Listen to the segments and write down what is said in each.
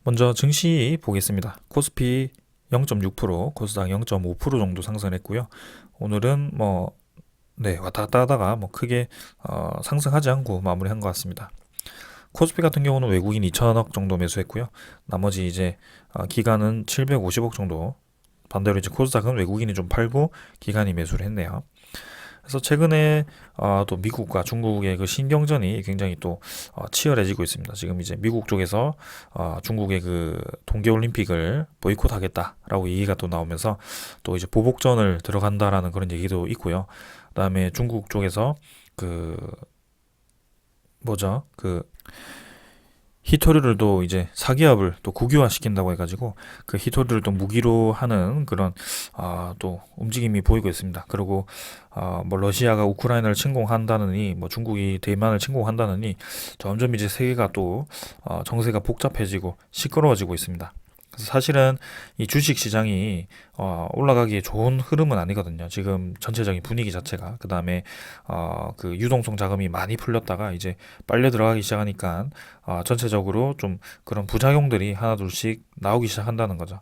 먼저 증시 보겠습니다. 코스피 0.6%, 코스닥 0.5% 정도 상승했고요. 오늘은 왔다 갔다 하다가 크게 상승하지 않고 마무리한 것 같습니다. 코스피 같은 경우는 외국인 2천억 정도 매수했고요. 나머지 이제 기관은 750억 정도. 반대로 이제 코스닥은 외국인이 좀 팔고 기관이 매수를 했네요. 그래서 최근에 또 미국과 중국의 그 신경전이 굉장히 또 치열해지고 있습니다. 지금 이제 미국 쪽에서 중국의 그 동계올림픽을 보이콧하겠다라고 얘기가 또 나오면서 또 이제 보복전을 들어간다라는 그런 얘기도 있고요. 그다음에 중국 쪽에서 그 뭐죠? 그 히토류를 또 이제 사기업을 또 국유화 시킨다고 해가지고 그 히토류를 또 무기로 하는 그런 또 움직임이 보이고 있습니다. 그리고 뭐 러시아가 우크라이나를 침공한다느니 뭐 중국이 대만을 침공한다느니 점점 이제 세계가 또 정세가 복잡해지고 시끄러워지고 있습니다. 그래서 사실은 이 주식 시장이 올라가기에 좋은 흐름은 아니거든요. 지금 전체적인 분위기 자체가 그 다음에 그 유동성 자금이 많이 풀렸다가 이제 빨려 들어가기 시작하니까 전체적으로 좀 그런 부작용들이 하나둘씩 나오기 시작한다는 거죠.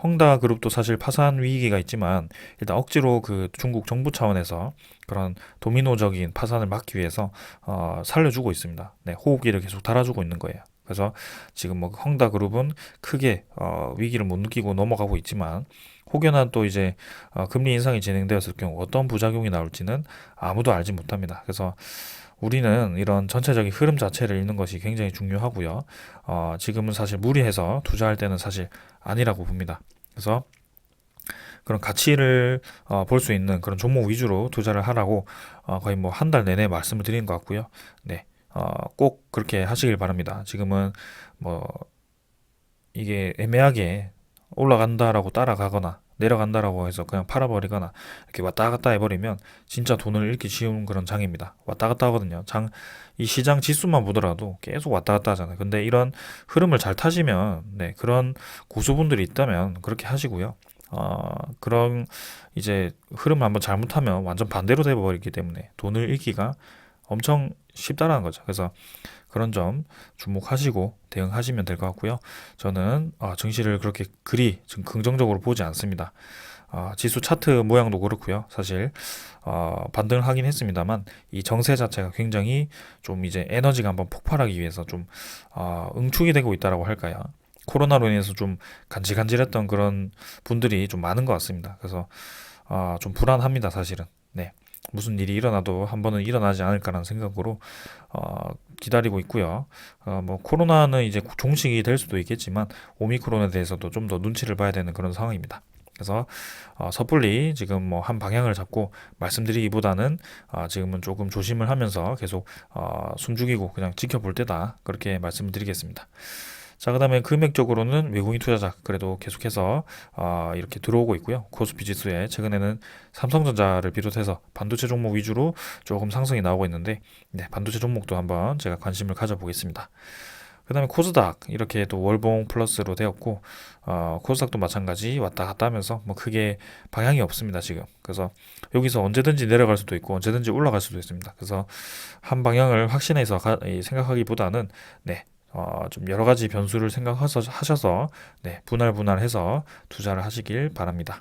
헝다 그룹도 사실 파산 위기가 있지만 일단 억지로 그 중국 정부 차원에서 그런 도미노적인 파산을 막기 위해서 살려주고 있습니다. 네, 호흡기를 계속 달아주고 있는 거예요. 그래서 지금 뭐 헝다 그룹은 크게 위기를 못 느끼고 넘어가고 있지만 혹여나 또 이제 금리 인상이 진행되었을 경우 어떤 부작용이 나올지는 아무도 알지 못합니다. 그래서 우리는 이런 전체적인 흐름 자체를 읽는 것이 굉장히 중요하고요. 지금은 사실 무리해서 투자할 때는 사실 아니라고 봅니다. 그래서 그런 가치를 볼 수 있는 그런 종목 위주로 투자를 하라고 거의 뭐 한 달 내내 말씀을 드리는 것 같고요. 네, 꼭 그렇게 하시길 바랍니다. 지금은 뭐 이게 애매하게 올라간다라고 따라가거나 내려간다라고 해서 그냥 팔아버리거나 이렇게 왔다 갔다 해버리면 진짜 돈을 잃기 쉬운 그런 장입니다. 왔다 갔다 하거든요. 이 시장 지수만 보더라도 계속 왔다 갔다 하잖아요. 근데 이런 흐름을 잘 타시면, 네, 그런 고수분들이 있다면 그렇게 하시고요. 그런 이제 흐름을 한번 잘못하면 완전 반대로 돼버리기 때문에 돈을 잃기가 엄청 쉽다라는 거죠. 그래서 그런 점 주목하시고 대응하시면 될 것 같고요. 저는 증시를 그렇게 그리 좀 긍정적으로 보지 않습니다. 지수 차트 모양도 그렇고요. 사실 반등을 하긴 했습니다만 이 정세 자체가 굉장히 좀 이제 에너지가 한번 폭발하기 위해서 좀 응축이 되고 있다라고 할까요? 코로나로 인해서 좀 간질간질했던 그런 분들이 좀 많은 것 같습니다. 그래서 좀 불안합니다, 사실은. 네. 무슨 일이 일어나도 한 번은 일어나지 않을까라는 생각으로 기다리고 있고요. 뭐 코로나는 이제 종식이 될 수도 있겠지만 오미크론에 대해서도 좀 더 눈치를 봐야 되는 그런 상황입니다. 그래서 섣불리 지금 뭐 한 방향을 잡고 말씀드리기보다는 지금은 조금 조심을 하면서 계속 숨죽이고 그냥 지켜볼 때다 그렇게 말씀을 드리겠습니다. 자, 그다음에 금액적으로는 외국인 투자자 그래도 계속해서 이렇게 들어오고 있고요. 코스피 지수에 최근에는 삼성전자를 비롯해서 반도체 종목 위주로 조금 상승이 나오고 있는데, 네, 반도체 종목도 한번 제가 관심을 가져보겠습니다. 그다음에 코스닥 이렇게 또 월봉 플러스로 되었고 코스닥도 마찬가지 왔다 갔다 하면서 뭐 크게 방향이 없습니다 지금. 그래서 여기서 언제든지 내려갈 수도 있고 언제든지 올라갈 수도 있습니다. 그래서 한 방향을 확신해서 생각하기보다는, 네, 좀 여러 가지 변수를 생각하셔서 네, 분할해서 투자를 하시길 바랍니다.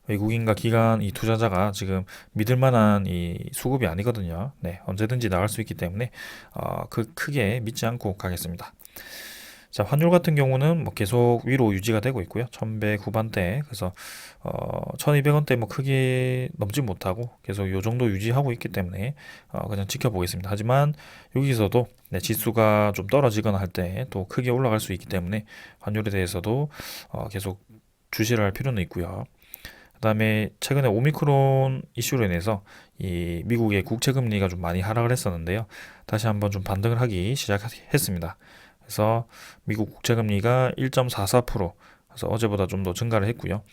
외국인과 기관 이 투자자가 지금 믿을 만한 이 수급이 아니거든요. 네, 언제든지 나갈 수 있기 때문에 크게 믿지 않고 가겠습니다. 자, 환율 같은 경우는 뭐 계속 위로 유지가 되고 있고요. 1100 후반대. 그래서 1200원대 뭐 크게 넘지 못하고 계속 요 정도 유지하고 있기 때문에 그냥 지켜보겠습니다. 하지만 여기서도, 네, 지수가 좀 떨어지거나 할 때 또 크게 올라갈 수 있기 때문에 환율에 대해서도 계속 주시를 할 필요는 있고요. 그다음에 최근에 오미크론 이슈로 인해서 이 미국의 국채 금리가 좀 많이 하락을 했었는데요. 다시 한번 좀 반등을 하기 시작했습니다. 그래서 미국 국채 금리가 1.44%, 그래서 어제보다 좀 더 증가를 했고요.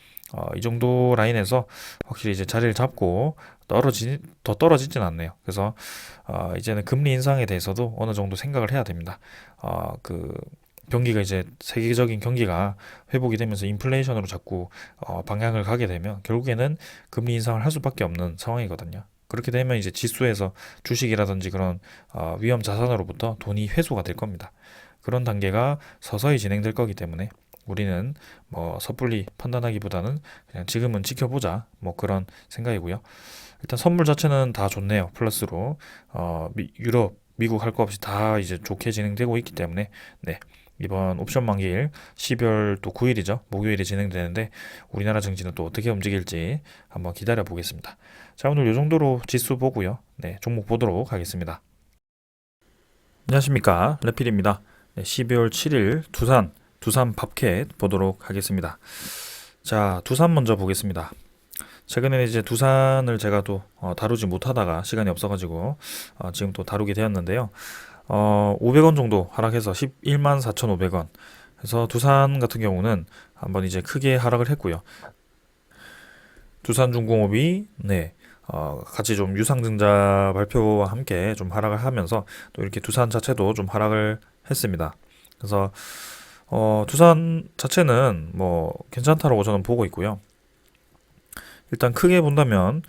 이 정도 라인에서 확실히 이제 자리를 잡고 더 떨어지진 않네요. 그래서 이제는 금리 인상에 대해서도 어느 정도 생각을 해야 됩니다. 그 경기가 이제 세계적인 경기가 회복이 되면서 인플레이션으로 자꾸 방향을 가게 되면 결국에는 금리 인상을 할 수밖에 없는 상황이거든요. 그렇게 되면 이제 지수에서 주식이라든지 그런 위험 자산으로부터 돈이 회수가 될 겁니다. 그런 단계가 서서히 진행될 거기 때문에 우리는 뭐 섣불리 판단하기보다는 그냥 지금은 지켜보자 뭐 그런 생각이고요. 일단 선물 자체는 다 좋네요. 플러스로 유럽, 미국 할 거 없이 다 이제 좋게 진행되고 있기 때문에 네. 이번 옵션 만기일 12월 또 9일이죠. 목요일에 진행되는데 우리나라 증시는 또 어떻게 움직일지 한번 기다려 보겠습니다. 자, 오늘 이 정도로 지수 보고요. 네, 종목 보도록 하겠습니다. 안녕하십니까. 레필입니다. 네, 12월 7일 두산 밥캣 보도록 하겠습니다. 자, 두산 먼저 보겠습니다. 최근에 이제 두산을 제가 또 다루지 못하다가 시간이 없어가지고 지금 또 다루게 되었는데요. 500원 정도 하락해서 11만 4,500원. 그래서 두산 같은 경우는 한번 이제 크게 하락을 했고요. 두산중공업이 네, 같이 좀 유상증자 발표와 함께 좀 하락을 하면서 또 이렇게 두산 자체도 좀 하락을 했습니다. 그래서 두산 자체는 뭐 괜찮다라고 저는 보고 있고요. 일단 크게 본다면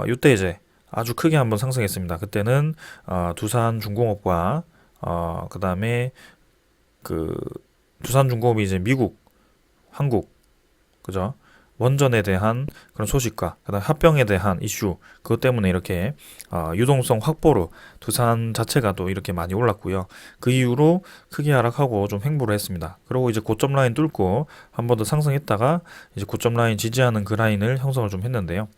이때 이제 아주 크게 한번 상승했습니다. 그때는 두산중공업과 그다음에 그 두산중공업이 이제 미국, 한국, 그죠? 원전에 대한 그런 소식과 그다음 합병에 대한 이슈 그것 때문에 이렇게 유동성 확보로 두산 자체가 또 이렇게 많이 올랐고요. 그 이후로 크게 하락하고 좀 횡보를 했습니다. 그리고 이제 고점 라인 뚫고 한 번 더 상승했다가 이제 고점 라인 지지하는 그 라인을 형성을 좀 했는데요.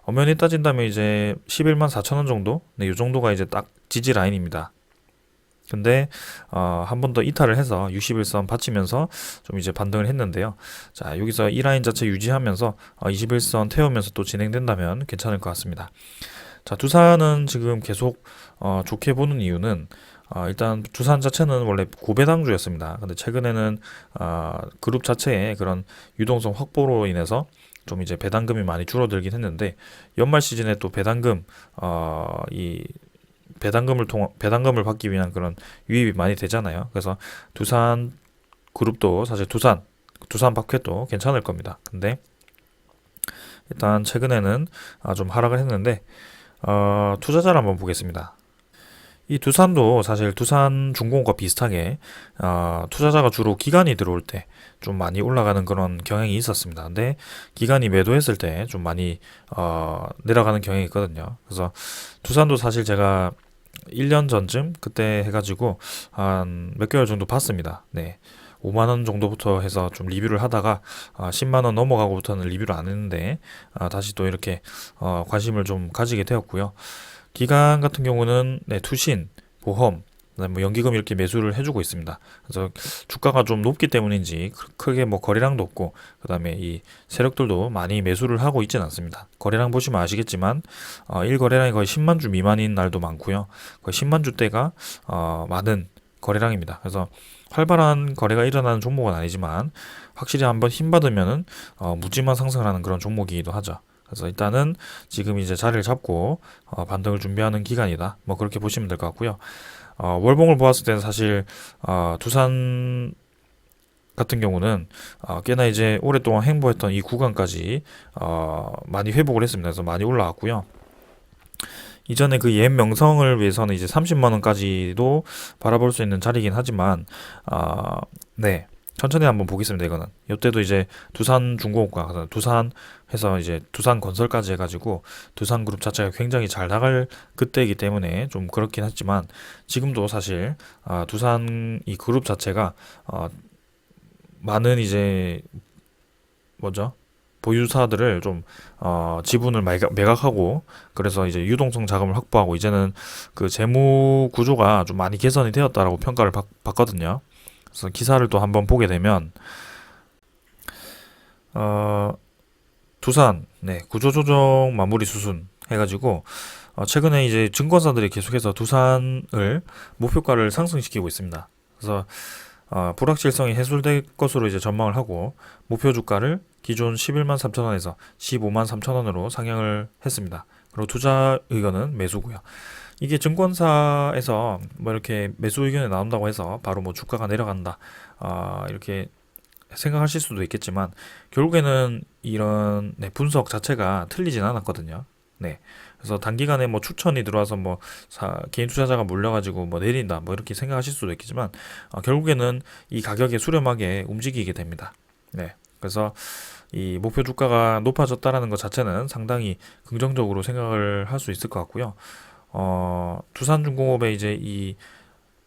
엄연히 따진다면 이제 11만 4천 원 정도? 네, 이 정도가 이제 딱 지지 라인입니다. 근데 한 번 더 이탈을 해서 61선 받치면서 좀 이제 반등을 했는데요. 자, 여기서 이 라인 자체 유지하면서 21선 태우면서 또 진행된다면 괜찮을 것 같습니다. 자, 두산은 지금 계속 좋게 보는 이유는 일단 두산 자체는 원래 고배당주였습니다. 근데 최근에는 그룹 자체의 그런 유동성 확보로 인해서 좀 이제 배당금이 많이 줄어들긴 했는데 연말 시즌에 또 배당금 이 배당금을 받기 위한 그런 유입이 많이 되잖아요. 그래서 두산 그룹도 사실 두산 바퀴도 괜찮을 겁니다. 근데 일단 최근에는 좀 하락을 했는데 투자자를 한번 보겠습니다. 이 두산도 사실 두산중공업과 비슷하게 투자자가 주로 기관이 들어올 때 좀 많이 올라가는 그런 경향이 있었습니다. 근데 기관이 매도했을 때 좀 많이 내려가는 경향이 있거든요. 그래서 두산도 사실 제가 1년 전쯤 그때 해가지고 한 몇 개월 정도 봤습니다. 네. 5만 원 정도부터 해서 좀 리뷰를 하다가 10만 원 넘어가고부터는 리뷰를 안 했는데 다시 또 이렇게 관심을 좀 가지게 되었고요. 기관 같은 경우는 네, 투신, 보험, 그다음에 뭐 연기금 이렇게 매수를 해주고 있습니다. 그래서 주가가 좀 높기 때문인지 크게 뭐 거래량도 없고 그다음에 이 세력들도 많이 매수를 하고 있지는 않습니다. 거래량 보시면 아시겠지만 1거래량이 거의 10만 주 미만인 날도 많고요. 거의 10만 주대가 많은 거래량입니다. 그래서 활발한 거래가 일어나는 종목은 아니지만 확실히 한번 힘 받으면은 묻지마 상승을 하는 그런 종목이기도 하죠. 그래서 일단은 지금 이제 자리를 잡고 반등을 준비하는 기간이다. 뭐 그렇게 보시면 될 것 같고요. 월봉을 보았을 때는 사실 두산 같은 경우는 꽤나 이제 오랫동안 행보했던 이 구간까지 많이 회복을 했습니다. 그래서 많이 올라왔고요. 이전에 그 옛 명성을 위해서는 이제 30만 원까지도 바라볼 수 있는 자리이긴 하지만 네. 천천히 한번 보겠습니다. 이거는 이때도 이제 두산중공업과 두산 해서 이제 두산건설까지 해가지고 두산그룹 자체가 굉장히 잘 나갈 그때이기 때문에 좀 그렇긴 했지만 지금도 사실 두산 이 그룹 자체가 많은 이제 뭐죠? 보유사들을 좀 지분을 매각하고 그래서 이제 유동성 자금을 확보하고 이제는 그 재무 구조가 좀 많이 개선이 되었다라고 평가를 받거든요. 그래서 기사를 또 한번 보게 되면 두산 네, 구조조정 마무리 수순 해가지고 최근에 이제 증권사들이 계속해서 두산을 목표가를 상승시키고 있습니다. 그래서 불확실성이 해소될 것으로 이제 전망을 하고 목표 주가를 기존 11만 3천 원에서 15만 3천 원으로 상향을 했습니다. 그리고 투자 의견은 매수고요. 이게 증권사에서 뭐 이렇게 매수 의견이 나온다고 해서 바로 뭐 주가가 내려간다 이렇게 생각하실 수도 있겠지만 결국에는 이런 분석 자체가 틀리진 않았거든요. 네. 그래서 단기간에 뭐 추천이 들어와서 뭐 개인 투자자가 몰려가지고 뭐 내린다 뭐 이렇게 생각하실 수도 있겠지만 결국에는 이 가격에 수렴하게 움직이게 됩니다. 네. 그래서 이 목표 주가가 높아졌다라는 것 자체는 상당히 긍정적으로 생각을 할 수 있을 것 같고요. 두산중공업의 이제 이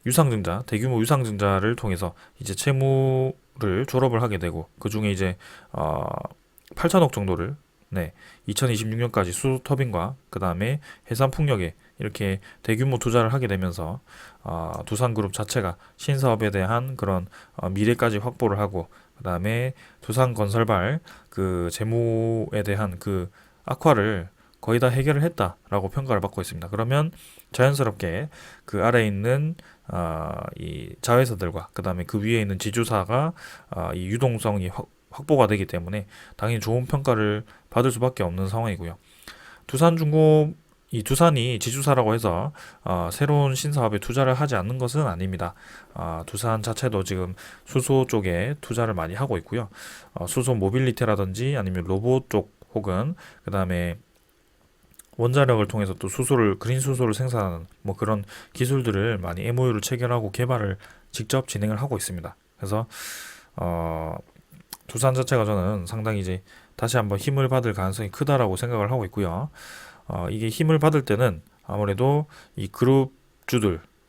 유상증자, 대규모 유상증자를 통해서 이제 채무를 졸업을 하게 되고 그 중에 이제 8천억 정도를 네, 2026년까지 수소터빈과 그 다음에 해상풍력에 이렇게 대규모 투자를 하게 되면서 두산그룹 자체가 신사업에 대한 그런 미래까지 확보를 하고 그 다음에 두산건설발 그 재무에 대한 그 악화를 거의 다 해결을 했다라고 평가를 받고 있습니다. 그러면 자연스럽게 그 아래에 있는 이 자회사들과 그 다음에 그 위에 있는 지주사가 이 유동성이 확보가 되기 때문에 당연히 좋은 평가를 받을 수밖에 없는 상황이고요. 두산중공업 이 두산이 지주사라고 해서 새로운 신사업에 투자를 하지 않는 것은 아닙니다. 두산 자체도 지금 수소 쪽에 투자를 많이 하고 있고요. 수소 모빌리티라든지 아니면 로봇 쪽 혹은 그 다음에 원자력을 통해서 또 수소를 그린 수소를 생산하는 뭐 그런 기술들을 많이 MOU를 체결하고 개발을 직접 진행을 하고 있습니다. 그래서 어, 두산 자체가 저는 상당히 이제 다시 한번 힘을 받을 가능성이 크다라고 생각을 하고 있고요. 이게 힘을 받을 때는 아무래도 이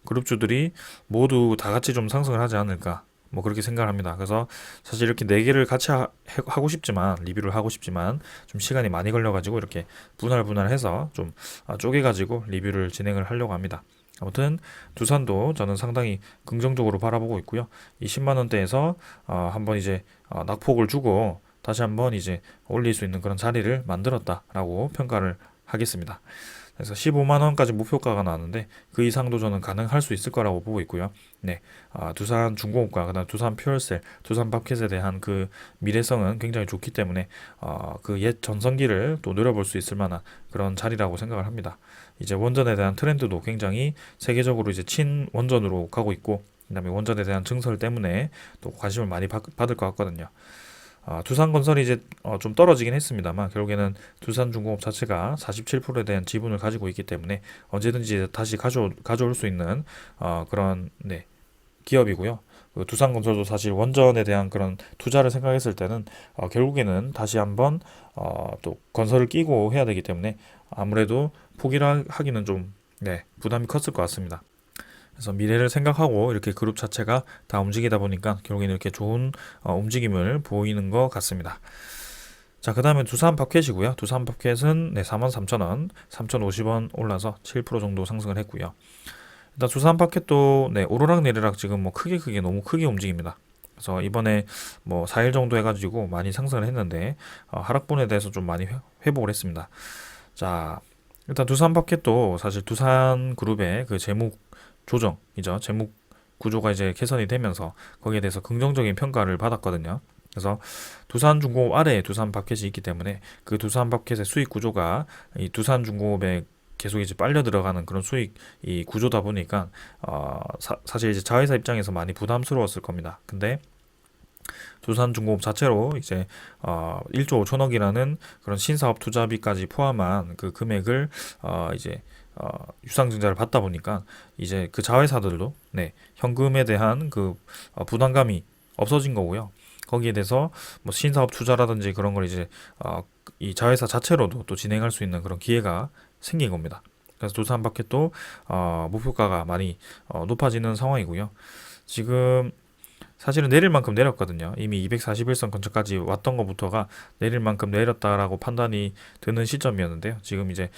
그룹주들이 모두 다 같이 좀 상승을 하지 않을까. 뭐 그렇게 생각을 합니다. 그래서 사실 이렇게 네 개를 같이 하고 싶지만 리뷰를 하고 싶지만 좀 시간이 많이 걸려가지고 이렇게 분할해서 좀 쪼개가지고 리뷰를 진행을 하려고 합니다. 아무튼 두산도 저는 상당히 긍정적으로 바라보고 있고요. 이 10만 원대에서 한번 이제 낙폭을 주고 다시 한번 이제 올릴 수 있는 그런 자리를 만들었다라고 평가를 하겠습니다. 그래서 15만 원까지 목표가가 나왔는데 그 이상도 저는 가능할 수 있을 거라고 보고 있고요. 네, 두산 중공업과 그다음 두산 퓨얼셀, 두산 팝켓에 대한 그 미래성은 굉장히 좋기 때문에 그 옛 전성기를 또 노려볼 수 있을 만한 그런 자리라고 생각을 합니다. 이제 원전에 대한 트렌드도 굉장히 세계적으로 이제 친원전으로 가고 있고 그다음에 원전에 대한 증설 때문에 또 관심을 많이 받을 것 같거든요. 두산건설이 이제 좀 떨어지긴 했습니다만 결국에는 두산중공업 자체가 47%에 대한 지분을 가지고 있기 때문에 언제든지 다시 가져올 수 있는 그런 네, 기업이고요. 그 두산건설도 사실 원전에 대한 그런 투자를 생각했을 때는 결국에는 다시 한번 또 건설을 끼고 해야 되기 때문에 아무래도 포기를 하기는 좀 네, 부담이 컸을 것 같습니다. 그래서 미래를 생각하고 이렇게 그룹 자체가 다 움직이다 보니까 결국에는 이렇게 좋은 움직임을 보이는 것 같습니다. 자, 그 다음에 두산 팝켓이고요. 두산 팝켓은 네, 43,000원, 3,050원 올라서 7% 정도 상승을 했고요. 일단 두산 팝켓도 네, 오르락 내리락 지금 뭐 크게 너무 크게 움직입니다. 그래서 이번에 뭐 4일 정도 해가지고 많이 상승을 했는데 하락분에 대해서 좀 많이 회복을 했습니다. 자, 일단 두산 팝켓도 사실 두산 그룹의 그 재무 조정이죠. 재무 구조가 이제 개선이 되면서 거기에 대해서 긍정적인 평가를 받았거든요. 그래서 두산중공업 아래에 두산밥켓이 있기 때문에 그 두산밥켓의 수익 구조가 이 두산중공업에 계속 이제 빨려 들어가는 그런 수익 이 구조다 보니까 사실 이제 자회사 입장에서 많이 부담스러웠을 겁니다. 근데 두산중공업 자체로 이제 1조 5천억이라는 그런 신사업 투자비까지 포함한 그 금액을 이제 유상증자를 받다 보니까 이제 그 자회사들도 네, 현금에 대한 그 부담감이 없어진 거고요. 거기에 대해서 뭐 신사업 투자라든지 그런 걸 이제 이 자회사 자체로도 또 진행할 수 있는 그런 기회가 생긴 겁니다. 그래서 두산마켓도 목표가가 많이 높아지는 상황이고요. 지금 사실은 내릴 만큼 내렸거든요. 이미 241선 근처까지 왔던 것부터가 내릴 만큼 내렸다라고 판단이 드는 시점이었는데요. 지금 이제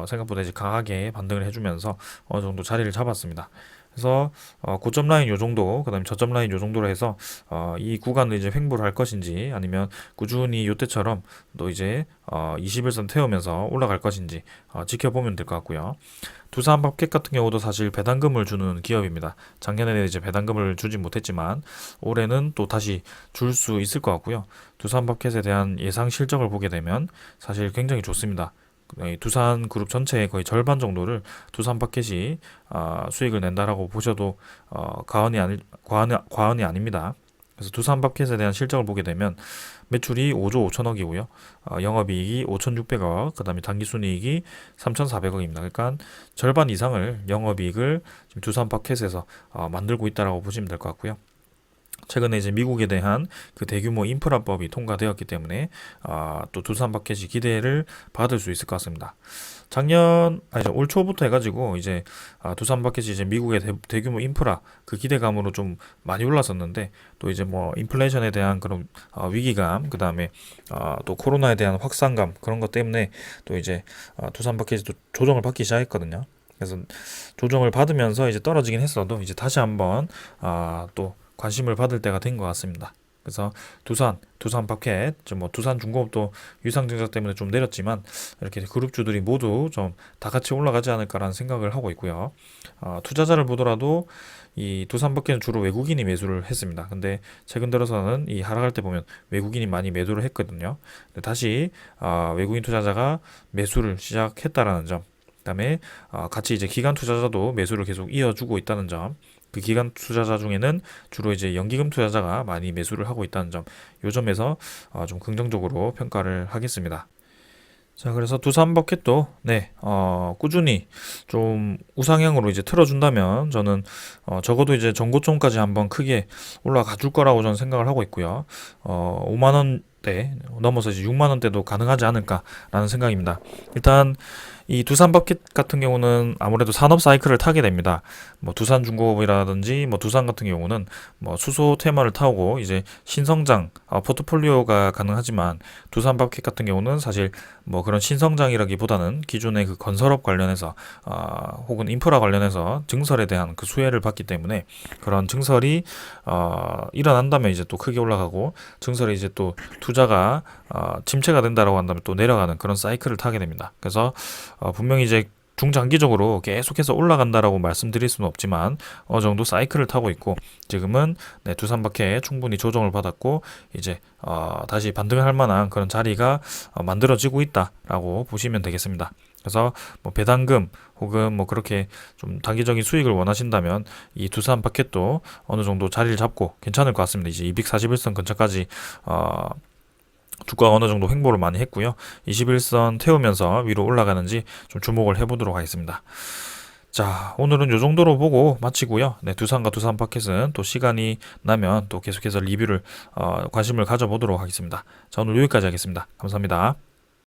생각보다 이제 강하게 반등을 해주면서 어느 정도 자리를 잡았습니다. 그래서 고점 라인 요 정도, 그다음에 저점 라인 요 정도로 해서 이 구간을 이제 횡보를 할 것인지 아니면 꾸준히 요때처럼 또 이제 21선 태우면서 올라갈 것인지 지켜보면 될 것 같고요. 두산밥켓 같은 경우도 사실 배당금을 주는 기업입니다. 작년에는 이제 배당금을 주지 못했지만 올해는 또 다시 줄 수 있을 것 같고요. 두산밥켓에 대한 예상 실적을 보게 되면 사실 굉장히 좋습니다. 두산 그룹 전체의 거의 절반 정도를 두산 파켓이 수익을 낸다라고 보셔도 과언이 아닙니다. 그래서 두산마켓에 대한 실적을 보게 되면 매출이 5조 5천억이고요. 영업이익이 5,600억, 그다음에 당기순이익이 3,400억입니다. 그러니까 절반 이상을 영업이익을 지금 두산마켓에서 만들고 있다라고 보시면 될 것 같고요. 최근에 이제 미국에 대한 그 대규모 인프라법이 통과되었기 때문에 또 두산마켓이 기대를 받을 수 있을 것 같습니다. 아니죠, 올 초부터 해가지고 이제 두산마켓이 이제 미국의 대규모 인프라 그 기대감으로 좀 많이 올랐었는데, 또 이제 뭐 인플레이션에 대한 그런 위기감, 그 다음에 또 코로나에 대한 확산감, 그런 것 때문에 또 이제 두산마켓이 또 조정을 받기 시작했거든요. 그래서 조정을 받으면서 이제 떨어지긴 했어도 이제 다시 한번 또 관심을 받을 때가 된 것 같습니다. 그래서 두산마켓, 뭐 두산중공업도 유상증자 때문에 좀 내렸지만 이렇게 그룹주들이 모두 좀 다 같이 올라가지 않을까라는 생각을 하고 있고요. 투자자를 보더라도 이 두산마켓은 주로 외국인이 매수를 했습니다. 근데 최근 들어서는 이 하락할 때 보면 외국인이 많이 매도를 했거든요. 근데 다시 외국인 투자자가 매수를 시작했다라는 점, 그다음에 같이 이제 기관 투자자도 매수를 계속 이어주고 있다는 점, 그 기관 투자자 중에는 주로 이제 연기금 투자자가 많이 매수를 하고 있다는 점, 요 점에서 좀 긍정적으로 평가를 하겠습니다. 자, 그래서 두산버켓도 꾸준히 좀 우상향으로 이제 틀어준다면 저는 적어도 이제 전고점까지 한번 크게 올라가 줄 거라고 저는 생각을 하고 있고요. 5만 원대 넘어서 이제 6만 원대도 가능하지 않을까라는 생각입니다. 일단 이 두산버켓 같은 경우는 아무래도 산업 사이클을 타게 됩니다. 뭐 두산중공업이라든지 뭐 두산 같은 경우는 뭐 수소 테마를 타고 이제 신성장 포트폴리오가 가능하지만, 두산버켓 같은 경우는 사실 뭐 그런 신성장이라기보다는 기존의 그 건설업 관련해서 혹은 인프라 관련해서 증설에 대한 그 수혜를 받기 때문에, 그런 증설이 일어난다면 이제 또 크게 올라가고, 증설에 이제 또 투자가 침체가 된다라고 한다면 또 내려가는 그런 사이클을 타게 됩니다. 그래서 분명히 이제 중장기적으로 계속해서 올라간다라고 말씀드릴 수는 없지만 어느 정도 사이클을 타고 있고, 지금은 두산마켓에 충분히 조정을 받았고 이제 다시 반등할 만한 그런 자리가 만들어지고 있다라고 보시면 되겠습니다. 그래서 뭐 배당금 혹은 뭐 그렇게 좀 단기적인 수익을 원하신다면 이 두산마켓도 어느 정도 자리를 잡고 괜찮을 것 같습니다. 이제 241선 근처까지 주가가 어느 정도 횡보를 많이 했고요. 21선 태우면서 위로 올라가는지 좀 주목을 해보도록 하겠습니다. 자, 오늘은 요 정도로 보고 마치고요. 두산과 두산마켓은 또 시간이 나면 또 계속해서 리뷰를 관심을 가져보도록 하겠습니다. 자, 오늘 여기까지 하겠습니다. 감사합니다.